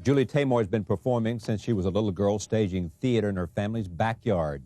Julie Taymor has been performing since she was a little girl, staging theater in her family's backyard.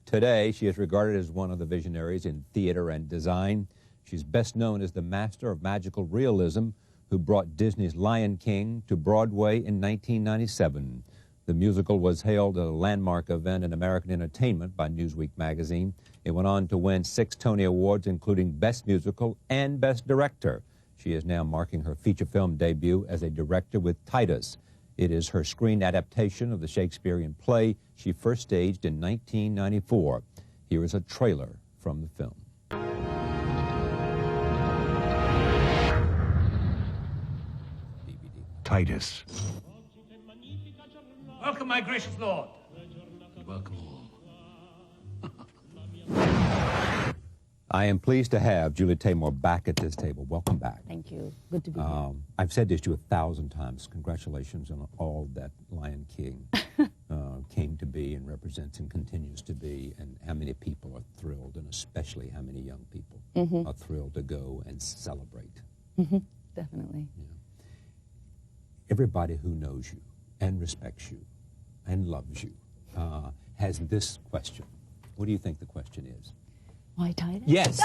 Today, she is regarded as one of the visionaries in theater and design. She's best known as the master of magical realism who brought Disney's Lion King to Broadway in 1997. The musical was hailed a landmark event in American entertainment by Newsweek magazine. It went on to win 6 Tony Awards, including Best Musical and Best Director. She is now marking her feature film debut as a director with Titus. It is her screen adaptation of the Shakespearean play she first staged in 1994. Here is a trailer from the film. Titus. Welcome, my gracious lord. Welcome all. I am pleased to have Julie Taymor back at this table. Welcome back. Thank you. Good to be here. I've said this to you 1,000 times. Congratulations on all that Lion King came to be and represents and continues to be, and how many people are thrilled, and especially how many young people are thrilled to go and celebrate. Definitely. Yeah. Everybody who knows you and respects you and loves you has this question. What do you think the question is? Why Titus? Yes.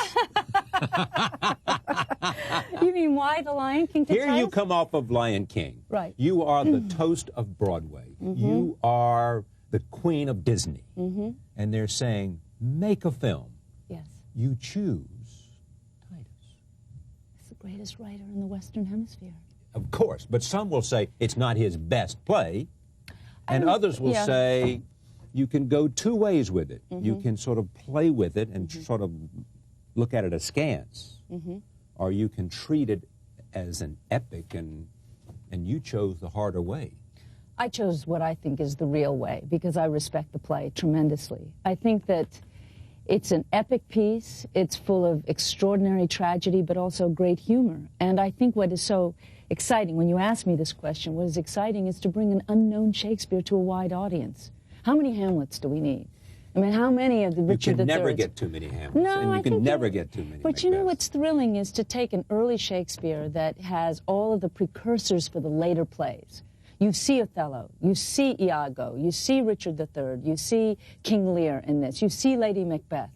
You mean why the Lion King to Here Titus? you come off of Lion King. Right. You are the toast of Broadway. You are the queen of Disney. And they're saying, make a film. Yes. You choose Titus. He's the greatest writer in the Western Hemisphere. Of course, but some will say it's not his best play, and others will say you can go 2 ways with it. You can sort of play with it and sort of look at it askance, or you can treat it as an epic, and you chose the harder way. I chose what I think is the real way because I respect the play tremendously. I think that it's an epic piece. It's full of extraordinary tragedy, but also great humor. And I think what is so exciting, when you ask me this question, what is exciting is to bring an unknown Shakespeare to a wide audience. How many Hamlets do we need? I mean, how many of the Richard III? You can never get too many Hamlets, no, and you can never get too many But you know what's thrilling is to take an early Shakespeare that has all of the precursors for the later plays. You see Othello, you see Iago, you see Richard III, you see King Lear in this, you see Lady Macbeth.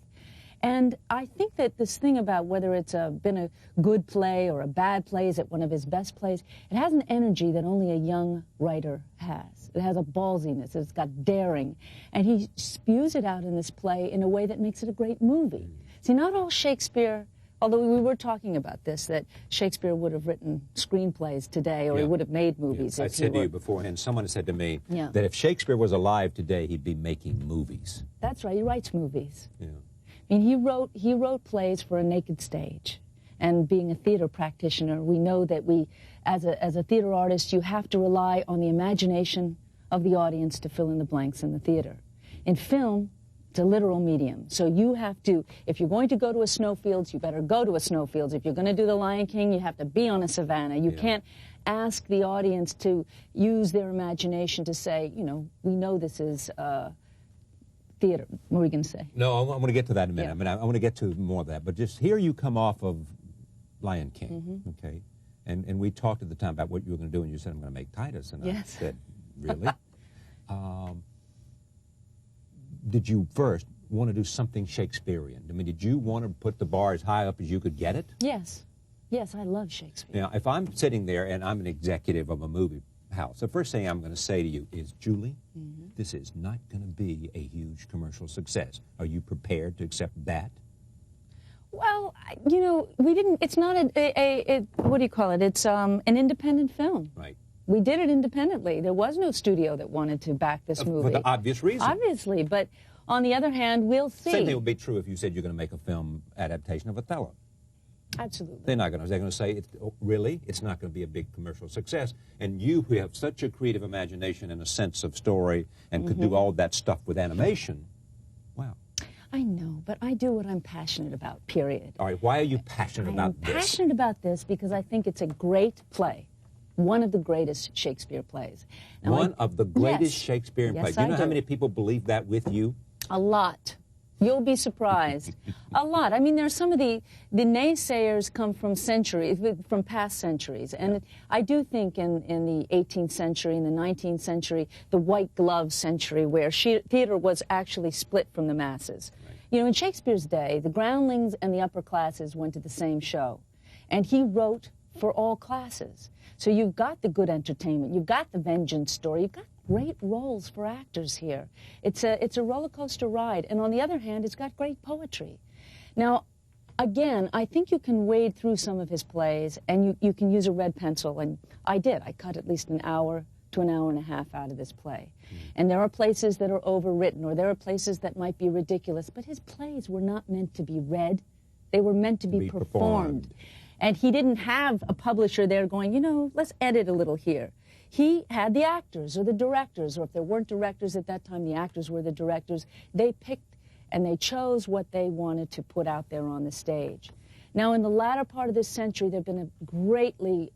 And I think that this thing about whether it's been a good play or a bad play, is it one of his best plays, it has an energy that only a young writer has. It has a ballsiness, it's got daring, and he spews it out in this play in a way that makes it a great movie. See, not all Shakespeare, although we were talking about this, that Shakespeare would have written screenplays today, or he would have made movies. I said to you beforehand, someone said to me that if Shakespeare was alive today, he'd be making movies. That's right, he writes movies. Yeah. I mean, he wrote plays for a naked stage. And being a theater practitioner, we know that as a theater artist, you have to rely on the imagination of the audience to fill in the blanks in the theater. In film, it's a literal medium. So you have to, if you're going to go to a snowfields, you better go to a snowfields. If you're going to do The Lion King, you have to be on a savannah. You can't ask the audience to use their imagination to say, you know, we know this is theater. What were we going to say? No, I'm going to get to that in a minute. I mean, I want to get to more of that. But just here you come off of Lion King, okay? And we talked at the time about what you were going to do, and you said, I'm going to make Titus. And I said, really? Did you first want to do something Shakespearean? I mean, did you want to put the bar as high up as you could get it? Yes. Yes, I love Shakespeare. Now, if I'm sitting there and I'm an executive of a movie house, the first thing I'm going to say to you is, Julie, this is not going to be a huge commercial success. Are you prepared to accept that? Well, you know, it's not what do you call it? It's an independent film. Right. We did it independently. There was no studio that wanted to back this movie. For the obvious reason. Obviously, but on the other hand, we'll see. Same thing would be true if you said you're going to make a film adaptation of Othello. Absolutely. They're not going to. They're going to say, really? It's not going to be a big commercial success. And you, who have such a creative imagination and a sense of story and could do all that stuff with animation, wow. I know, but I do what I'm passionate about, period. All right, why are you passionate about this? I'm passionate about this because I think it's a great play. One of the greatest Shakespeare plays. Now, One of the greatest Shakespearean plays. Do you know how many people believe that with you? A lot. You'll be surprised. A lot. I mean, there's some of the naysayers come from from past centuries. And I do think in the 18th century, in the 19th century, the white glove century, where theater was actually split from the masses. Right. You know, in Shakespeare's day, the groundlings and the upper classes went to the same show. And he wrote for all classes. So you've got the good entertainment, you've got the vengeance story, you've got great roles for actors here. It's a roller coaster ride. And on the other hand, it's got great poetry. Now, again, I think you can wade through some of his plays and you can use a red pencil. And I did. I cut at least an hour to an hour and a half out of this play. And there are places that are overwritten, or there are places that might be ridiculous. But his plays were not meant to be read. They were meant to be performed. And he didn't have a publisher there going, you know, let's edit a little here. He had the actors or the directors, or if there weren't directors at that time, the actors were the directors. They picked and they chose what they wanted to put out there on the stage. Now, in the latter part of this century, there have been greatly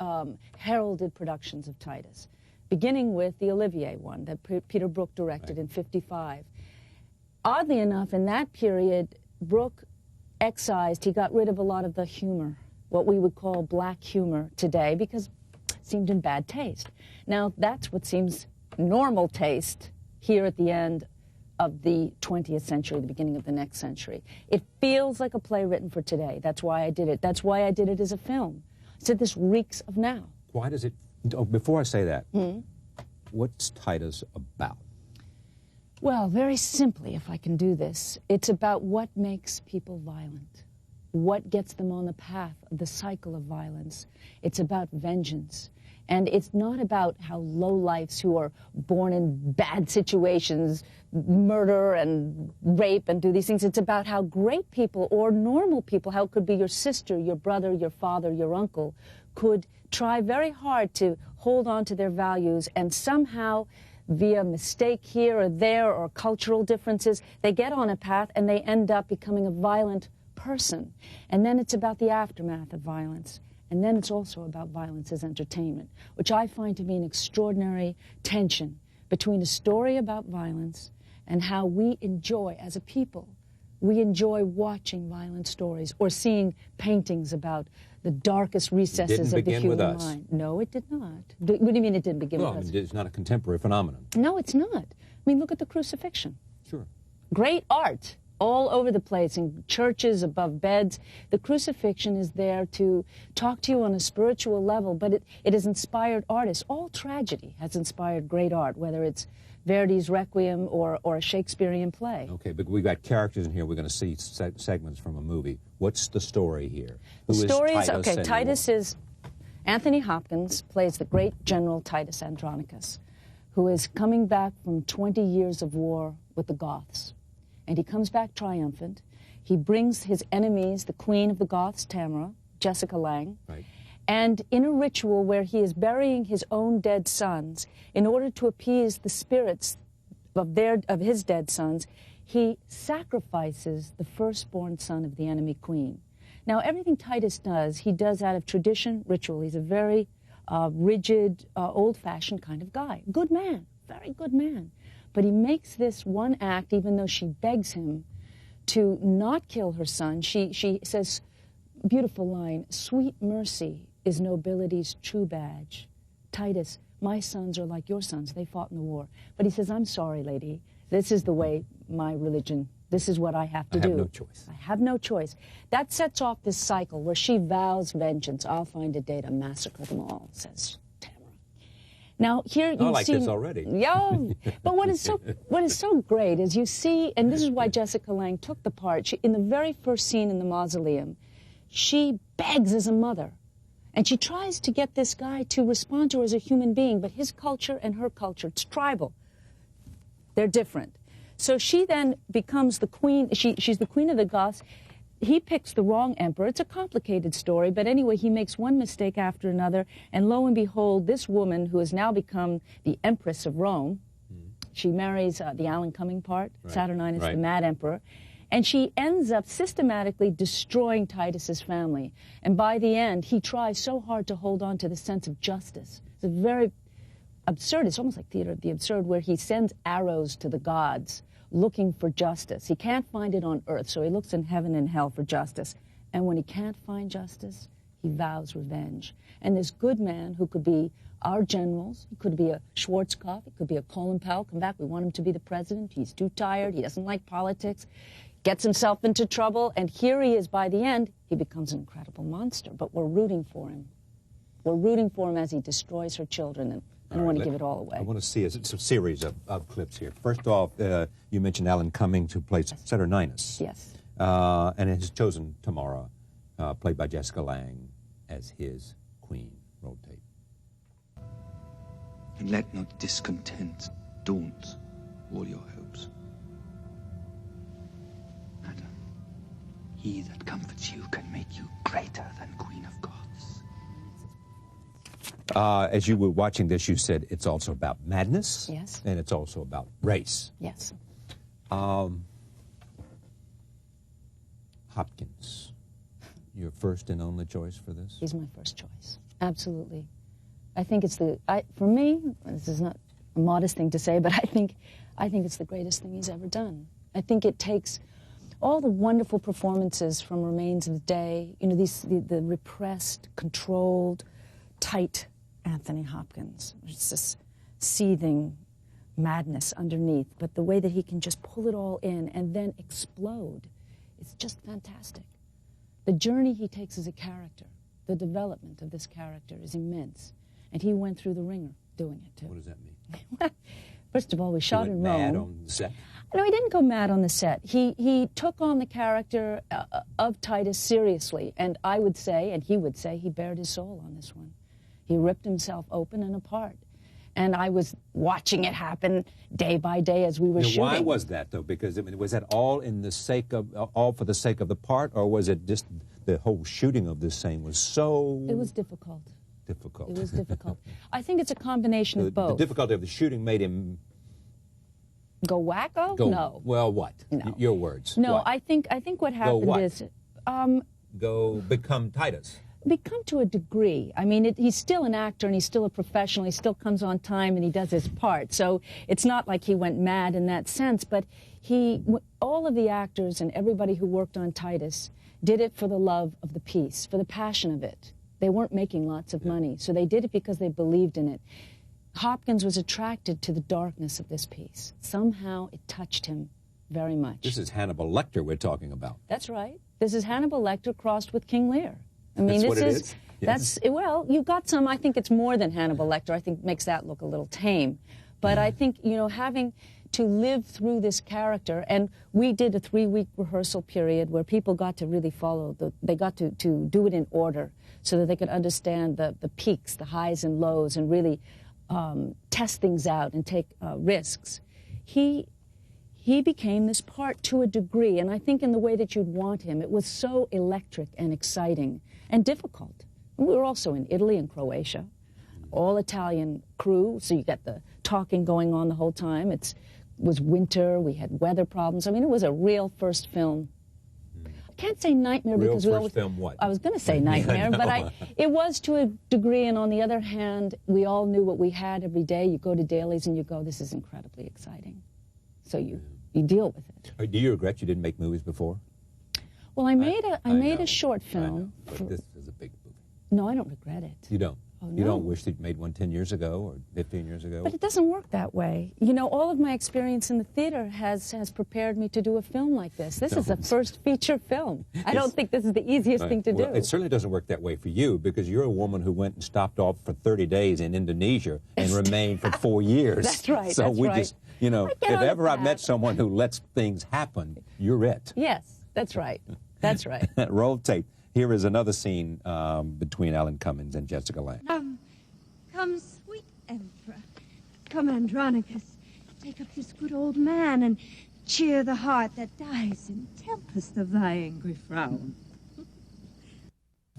heralded productions of Titus, beginning with the Olivier one that Peter Brook directed in '55. Oddly enough, in that period, Brook excised, he got rid of a lot of the humor, what we would call black humor today, because it seemed in bad taste. Now, that's what seems normal taste here at the end of the 20th century, the beginning of the next century. It feels like a play written for today. That's why I did it. That's why I did it as a film. I said this reeks of now. Why does it... Oh, before I say that, what's Titus about? Well, very simply, if I can do this, it's about what makes people violent, what gets them on the path of the cycle of violence. It's about vengeance. And it's not about how lowlifes who are born in bad situations murder and rape and do these things. It's about how great people or normal people, how it could be your sister, your brother, your father, your uncle, could try very hard to hold on to their values, and somehow via mistake here or there or cultural differences, they get on a path and they end up becoming a violent person. And then it's about the aftermath of violence. And then it's also about violence as entertainment, which I find to be an extraordinary tension between a story about violence and how we enjoy, as a people, we enjoy watching violent stories or seeing paintings about the darkest recesses of the human mind. No, it did not. What do you mean it didn't begin with us? Well, it's not a contemporary phenomenon. No, it's not. I mean, look at the crucifixion. Sure. Great art all over the place, in churches, above beds. The crucifixion is there to talk to you on a spiritual level, but it has inspired artists. All tragedy has inspired great art, whether it's Verdi's Requiem or a Shakespearean play. Okay, but we've got characters in here. We're going to see segments from a movie. What's the story here? The story is, Titus okay, Titus is, Anthony Hopkins plays the great General Titus Andronicus, who is coming back from 20 years of war with the Goths. And he comes back triumphant. He brings his enemies, the queen of the Goths, Tamara, Jessica Lange, right. And in a ritual where he is burying his own dead sons, in order to appease the spirits of his dead sons, he sacrifices the firstborn son of the enemy queen. Now, everything Titus does, he does out of tradition, ritual. He's a very rigid, old-fashioned kind of guy. Good man, very good man. But he makes this one act, even though she begs him to not kill her son. She says, beautiful line, "Sweet mercy is nobility's true badge. Titus, my sons are like your sons. They fought in the war." But he says, "I'm sorry, lady. This is the way my religion, this is what I have to do. I have no choice. I have no choice." That sets off this cycle where she vows vengeance. "I'll find a day to massacre them all," says Tamara. Now, here you see... I like this already. Yeah, but what is so great is you see, and this is why Jessica Lange took the part, in the very first scene in the mausoleum, she begs as a mother. And she tries to get this guy to respond to her as a human being, but his culture and her culture, it's tribal. They're different. So she then becomes the queen. She's the queen of the Goths. He picks the wrong emperor. It's a complicated story, but anyway, he makes one mistake after another, and lo and behold, this woman, who has now become the Empress of Rome, she marries the Alan Cumming part, right. Saturninus, right. The Mad Emperor, and she ends up systematically destroying Titus's family. And by the end, he tries so hard to hold on to the sense of justice. It's a very absurd, it's almost like theater of the absurd, where he sends arrows to the gods looking for justice. He can't find it on earth, so he looks in heaven and hell for justice. And when he can't find justice, he vows revenge. And this good man who could be our generals, he could be a Schwarzkopf, he could be a Colin Powell, come back, we want him to be the president, he's too tired, he doesn't like politics, gets himself into trouble, and here he is by the end, he becomes an incredible monster, but we're rooting for him. We're rooting for him as he destroys her children, and I don't want to give it all away. I want to see a series of clips here. First off, you mentioned Alan Cummings, who plays Saturninus. Yes. And has chosen Tamara, played by Jessica Lange, as his queen. Roll tape. And let not discontent daunt all your hopes. Madam, he that comforts you can make you greater than Queen of Goths. As you were watching this, you said it's also about madness. Yes. And it's also about race. Yes. Hopkins, your first and only choice for this? He's my first choice. Absolutely. I think it's for me, this is not a modest thing to say, but I think it's the greatest thing he's ever done. I think it takes all the wonderful performances from Remains of the Day, you know, the repressed, controlled, tight Anthony Hopkins. It's this seething madness underneath, but the way that he can just pull it all in and then explode, it's just fantastic. The journey he takes as a character, the development of this character is immense. And he went through the ringer doing it, too. What does that mean? First of all, we shot in Rome. Mad on the set? No, he didn't go mad on the set. He took on the character of Titus seriously. And I would say, and he would say, he bared his soul on this one. He ripped himself open and apart. And I was watching it happen day by day as we were shooting. Why was that, though? Because, I mean, was that all for the sake of the part, or was it just the whole shooting of this scene was so... It was difficult. Difficult. It was difficult. I think it's a combination of both. The difficulty of the shooting made him... Go wacko? No. Well, what? No. Your words. No, what? I think what happened is... Go become Titus. Become to a degree. I mean, he's still an actor and he's still a professional. He still comes on time and he does his part. So it's not like he went mad in that sense, but all of the actors and everybody who worked on Titus did it for the love of the piece, for the passion of it. They weren't making lots of money, so they did it because they believed in it. Hopkins was attracted to the darkness of this piece. Somehow it touched him very much. This is Hannibal Lecter we're talking about. That's right. This is Hannibal Lecter crossed with King Lear. I mean, that's what it is? Yes. Well, you've got some, I think it's more than Hannibal Lecter. I think makes that look a little tame. But I think, you know, having to live through this character, and we did a 3-week rehearsal period where people got to really follow, they got to do it in order so that they could understand the peaks, the highs and lows, and really test things out and take risks. He became this part to a degree, and I think in the way that you'd want him. It was so electric and exciting and difficult. And we were also in Italy and Croatia, all Italian crew, so you get the talking going on the whole time. It was winter, we had weather problems. I mean, it was a real first film. I can't say nightmare because we always... film what? I was going to say nightmare, but it was to a degree, and on the other hand, we all knew what we had every day. You go to dailies and you go, this is incredibly exciting. So you deal with it. Do you regret you didn't make movies before? Well, I made a short film. But this is a big movie. No, I don't regret it. You don't? Oh, no. You don't wish that you made one 10 years ago or 15 years ago? But it doesn't work that way. You know, all of my experience in the theater has prepared me to do a film like this. This is a first feature film. I don't think this is the easiest thing to do. It certainly doesn't work that way for you, because you're a woman who went and stopped off for 30 days in Indonesia and remained for 4 years. That's right. So that's we right. just, you know, if ever I've met someone who lets things happen, you're it. Yes, that's right. That's right. Roll tape. Here is another scene between Alan Cummings and Jessica Lange. Come, sweet Emperor. Come, Andronicus. Take up this good old man and cheer the heart that dies in tempest of thy angry frown.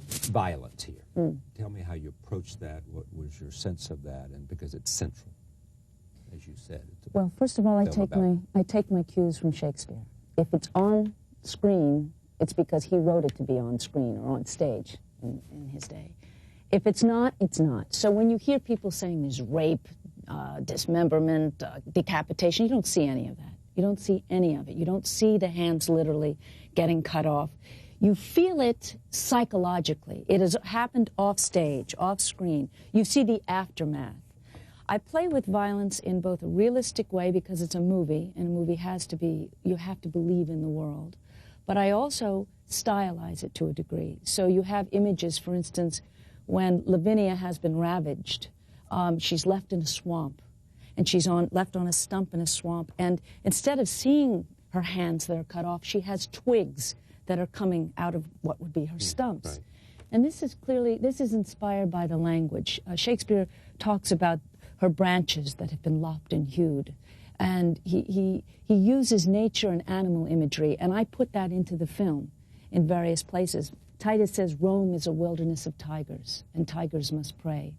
Violence here. Tell me how you approached that. What was your sense of that? And because it's central, as you said. Well, first of all, I take my cues from Shakespeare. If it's on screen, it's because he wrote it to be on screen or on stage in his day. If it's not, it's not. So when you hear people saying there's rape, dismemberment, decapitation, you don't see any of that. You don't see any of it. You don't see the hands literally getting cut off. You feel it psychologically. It has happened off stage, off screen. You see the aftermath. I play with violence in both a realistic way because it's a movie, and a movie has to be, you have to believe in the world. But I also stylize it to a degree. So you have images, for instance, when Lavinia has been ravaged, she's left in a swamp, and she's left on a stump in a swamp, and instead of seeing her hands that are cut off, she has twigs that are coming out of what would be her stumps. Right. And this is inspired by the language. Shakespeare talks about her branches that have been lopped and hewed. And he uses nature and animal imagery, and I put that into the film in various places. Titus says Rome is a wilderness of tigers, and tigers must prey.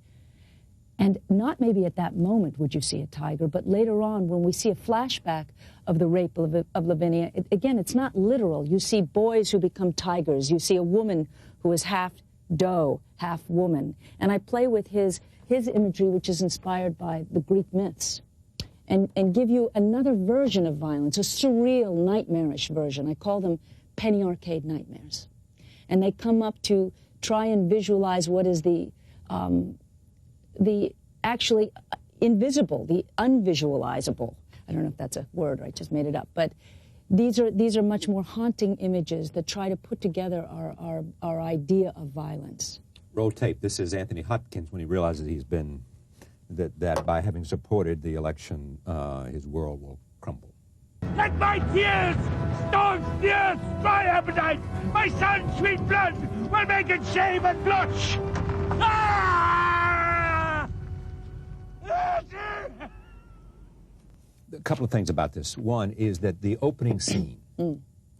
And not maybe at that moment would you see a tiger, but later on when we see a flashback of the rape of Lavinia, again, it's not literal. You see boys who become tigers. You see a woman who is half doe, half woman. And I play with his imagery, which is inspired by the Greek myths, and give you another version of violence, a surreal, nightmarish version. I call them penny arcade nightmares. And they come up to try and visualize what is the actually invisible, the unvisualizable. I don't know if that's a word or I just made it up, but these are much more haunting images that try to put together our idea of violence. Roll tape. This is Anthony Hopkins when he realizes he's been, that by having supported the election, his world will crumble. Let my tears, staunch tears, my appetite, my son's sweet blood will make it shame and blush. Ah! A couple of things about this. One is that the opening scene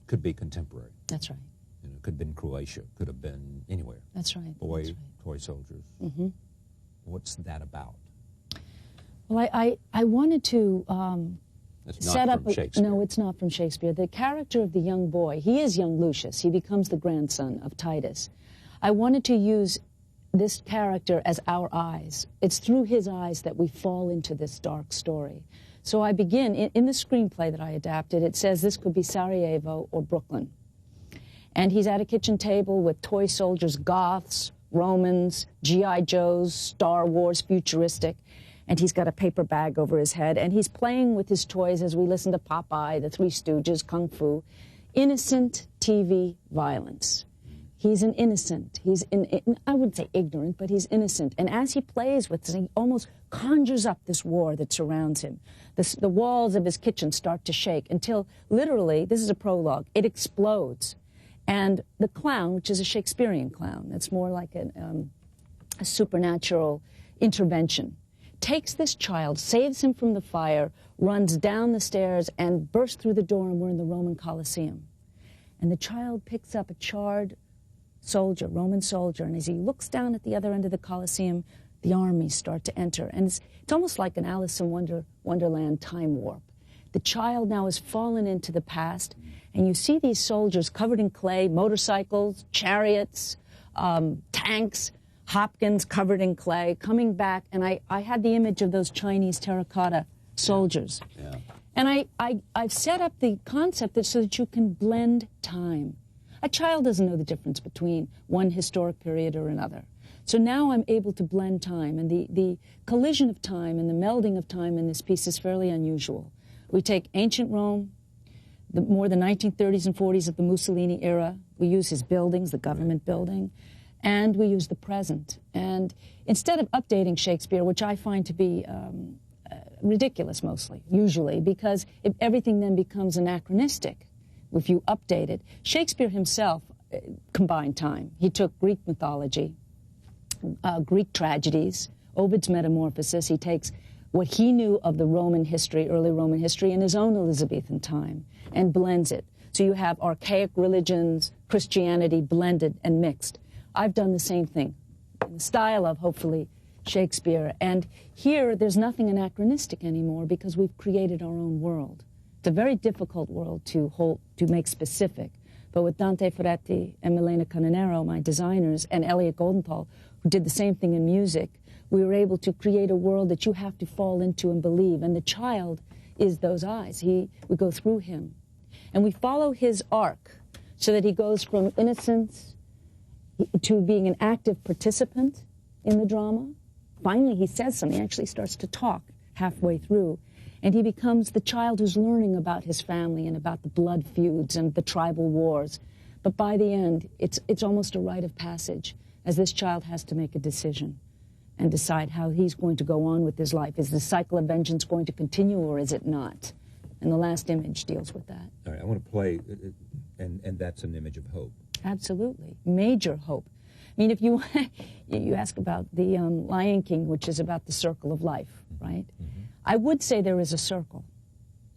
could be contemporary. That's right. You know, it could have been Croatia, could have been anywhere. That's right. Boy, that's right. Toy soldiers. What's that about? Well, I wanted to it's not set up. From Shakespeare. No, it's not from Shakespeare. The character of the young boy, he is young Lucius. He becomes the grandson of Titus. I wanted to use this character as our eyes. It's through his eyes that we fall into this dark story. So I begin, in the screenplay that I adapted, it says this could be Sarajevo or Brooklyn. And he's at a kitchen table with toy soldiers, Goths, Romans, G.I. Joes, Star Wars, futuristic. And he's got a paper bag over his head. And he's playing with his toys as we listen to Popeye, the Three Stooges, Kung Fu. Innocent TV violence. He's an innocent. He's, I wouldn't say ignorant, but he's innocent. And as he plays with this, he almost conjures up this war that surrounds him. The walls of his kitchen start to shake until, literally, this is a prologue, it explodes. And the clown, which is a Shakespearean clown, that's more like a supernatural intervention, takes this child, saves him from the fire, runs down the stairs, and bursts through the door, and we're in the Roman Colosseum. And the child picks up a charred soldier, Roman soldier, and as he looks down at the other end of the Colosseum, the armies start to enter. And it's almost like an Alice in Wonderland time warp. The child now has fallen into the past, and you see these soldiers covered in clay, motorcycles, chariots, tanks, Hopkins covered in clay, coming back, and I had the image of those Chinese terracotta soldiers. Yeah. And I've set up the concept so that you can blend time. A child doesn't know the difference between one historic period or another. So now I'm able to blend time, and the collision of time and the melding of time in this piece is fairly unusual. We take ancient Rome, more the 1930s and 40s of the Mussolini era. We use his buildings, the government building, and we use the present. And instead of updating Shakespeare, which I find to be ridiculous mostly, usually, because everything then becomes anachronistic if you update it. Shakespeare himself combined time. He took Greek mythology, Greek tragedies, Ovid's Metamorphosis. He takes what he knew of the Roman history, early Roman history, in his own Elizabethan time, and blends it. So you have archaic religions, Christianity blended and mixed. I've done the same thing in the style of, hopefully, Shakespeare. And here, there's nothing anachronistic anymore because we've created our own world. It's a very difficult world to make specific. But with Dante Ferretti and Milena Canonero, my designers, and Elliot Goldenthal, who did the same thing in music, we were able to create a world that you have to fall into and believe. And the child is those eyes. We go through him. And we follow his arc so that he goes from innocence to being an active participant in the drama. Finally, he says something. He actually starts to talk halfway through. And he becomes the child who's learning about his family and about the blood feuds and the tribal wars. But by the end, it's almost a rite of passage, as this child has to make a decision and decide how he's going to go on with his life. Is the cycle of vengeance going to continue, or is it not? And the last image deals with that. All right, I want to play, and that's an image of hope. Absolutely. Major hope. I mean, if you ask about the Lion King, which is about the circle of life, right? Mm-hmm. I would say there is a circle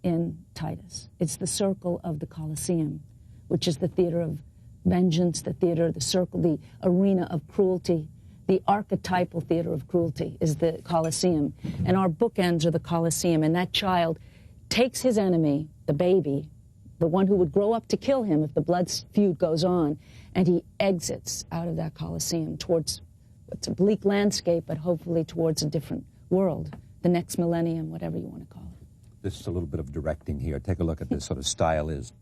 in Titus. It's the circle of the Colosseum, which is the theater of vengeance, the theater, the circle, the arena of cruelty. The archetypal theater of cruelty is the Colosseum. And our bookends are the Colosseum. And that child takes his enemy, the baby, the one who would grow up to kill him if the blood feud goes on, and he exits out of that Colosseum towards what's a bleak landscape, but hopefully towards a different world, the next millennium, whatever you want to call it. This is a little bit of directing here. Take a look at this sort of stylized,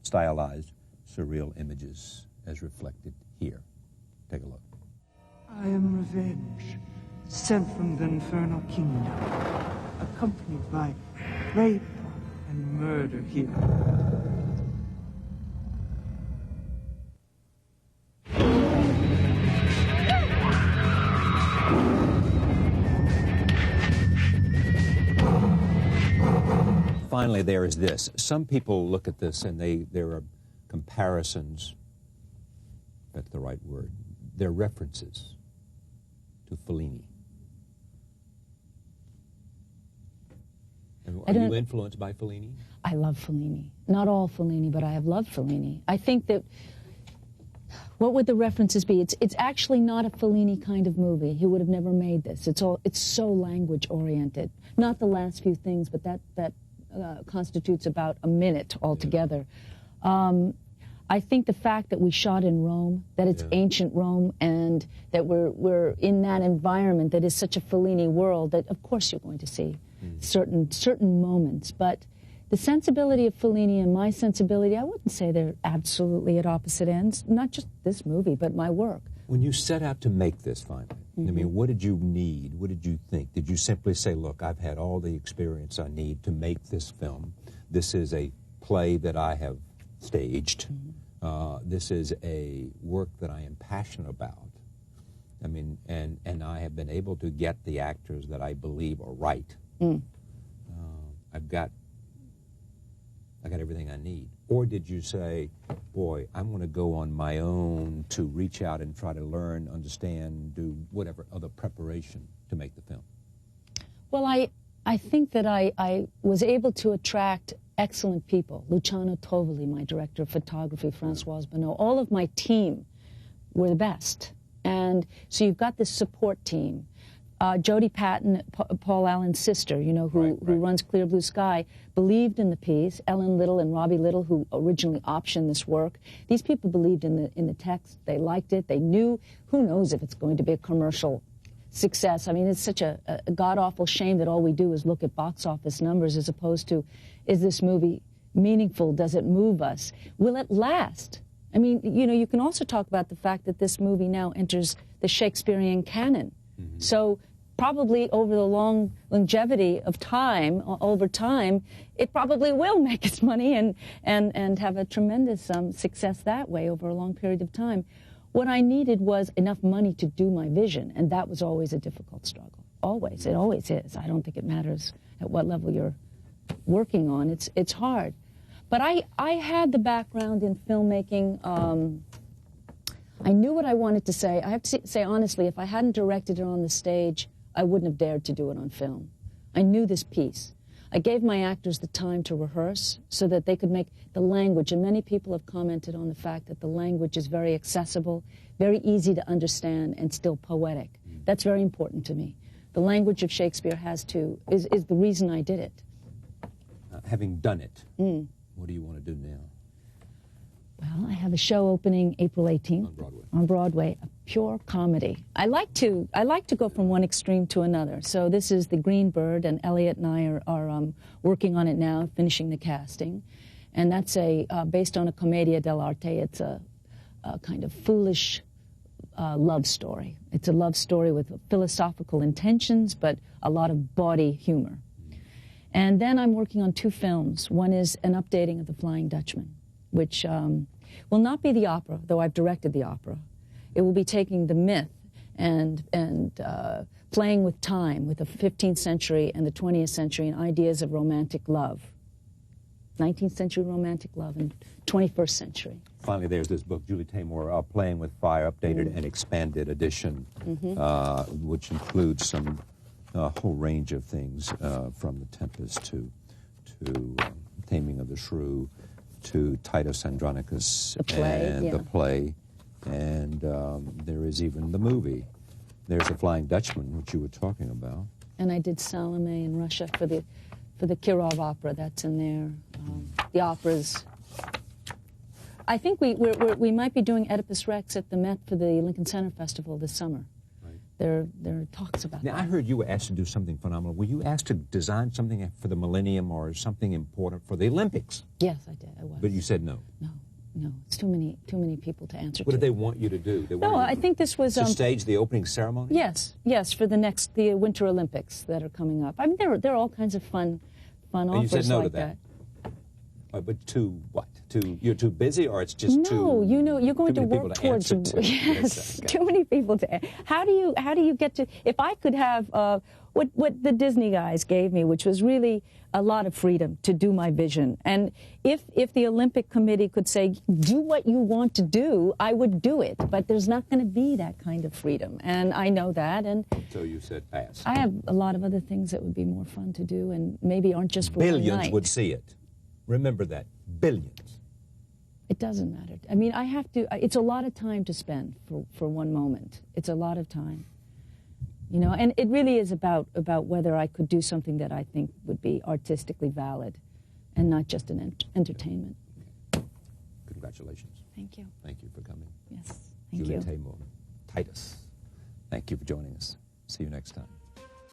surreal images as reflected here. Take a look. I am revenge, sent from the infernal kingdom, accompanied by rape and murder here. Finally, there is this. Some people look at this and there are comparisons, if that's the right word. They're references to Fellini. And are you influenced by Fellini? I love Fellini. Not all Fellini, but I have loved Fellini. I think that, what would the references be? It's actually not a Fellini kind of movie. He would have never made this. It's so language-oriented. Not the last few things, but that constitutes about a minute altogether. I think the fact that we shot in Rome, that it's ancient Rome, and that we're in that environment that is such a Fellini world, that of course you're going to see certain moments. But the sensibility of Fellini and my sensibility, I wouldn't say they're absolutely at opposite ends. Not just this movie, but my work. When you set out to make this finally, I mean, what did you need? What did you think? Did you simply say, look, I've had all the experience I need to make this film. This is a play that I have staged. This is a work that I am passionate about. I mean, and I have been able to get the actors that I believe are right. I've got everything I need. Or did you say, boy, I'm going to go on my own to reach out and try to learn, understand, do whatever other preparation to make the film? Well, I think that I was able to attract excellent people. Luciano Tovoli, my director of photography, Françoise Bonneau, all of my team were the best. And so you've got this support team. Jodie Patton, Paul Allen's sister, you know, who runs Clear Blue Sky, believed in the piece. Ellen Little and Robbie Little, who originally optioned this work. These people believed in the text. They liked it. They knew, who knows if it's going to be a commercial success. I mean, it's such a god-awful shame that all we do is look at box office numbers as opposed to, is this movie meaningful? Does it move us? Will it last? I mean, you know, you can also talk about the fact that this movie now enters the Shakespearean canon. So probably over the long longevity of time, over time, it probably will make its money and have a tremendous success that way over a long period of time. What I needed was enough money to do my vision, and that was always a difficult struggle. Always. It always is. I don't think it matters at what level you're working on. It's hard. But I had the background in filmmaking. I knew what I wanted to say. I have to say, honestly, if I hadn't directed it on the stage, I wouldn't have dared to do it on film. I knew this piece. I gave my actors the time to rehearse so that they could make the language, and many people have commented on the fact that the language is very accessible, very easy to understand, and still poetic. That's very important to me. The language of Shakespeare is the reason I did it. Having done it, what do you want to do now? Well, I have a show opening April 18th on Broadway. pure comedy. I like to go from one extreme to another. So this is The Green Bird, and Elliot and I are working on it now, finishing the casting. And that's based on a commedia dell'arte. It's a kind of foolish love story. It's a love story with philosophical intentions, but a lot of bawdy humor. And then I'm working on 2 films. One is an updating of The Flying Dutchman, which will not be the opera, though I've directed the opera. It will be taking the myth and playing with time, with the 15th century and the 20th century, and ideas of romantic love. 19th century romantic love and 21st century. Finally, there's this book, Julie Taymor, Playing with Fire, updated and expanded edition, which includes some whole range of things, from The Tempest to Taming of the Shrew, to Titus Andronicus, the play, and the play, and there is even the movie. There's The Flying Dutchman, which you were talking about. And I did Salome in Russia for the Kirov opera. That's in there. The operas. I think we might be doing Oedipus Rex at the Met for the Lincoln Center Festival this summer. Right. There are talks about that. Now, I heard you were asked to do something phenomenal. Were you asked to design something for the millennium or something important for the Olympics? Yes, I did. I was. But you said no. No, it's too many people to answer to. What did they want you to do? I think this was to stage the opening ceremony. Yes, for the Winter Olympics that are coming up. I mean, there are all kinds of fun offers you said no like to that. But to what? You're too busy, or it's just too? No, you're going to work towards. Yes, too many people to. How do you get to? If I could have what the Disney guys gave me, which was really a lot of freedom to do my vision, and if the Olympic Committee could say, do what you want to do, I would do it. But there's not going to be that kind of freedom, and I know that. And so you said pass. I have a lot of other things that would be more fun to do, and maybe aren't just for one night. Billions would see it. Remember that. Billions. It doesn't matter. I mean, I have to. It's a lot of time to spend for one moment. It's a lot of time. You know, and it really is about whether I could do something that I think would be artistically valid and not just an entertainment. Congratulations. Thank you. Thank you for coming. Yes, thank Julie you. Taymor. Titus, thank you for joining us. See you next time.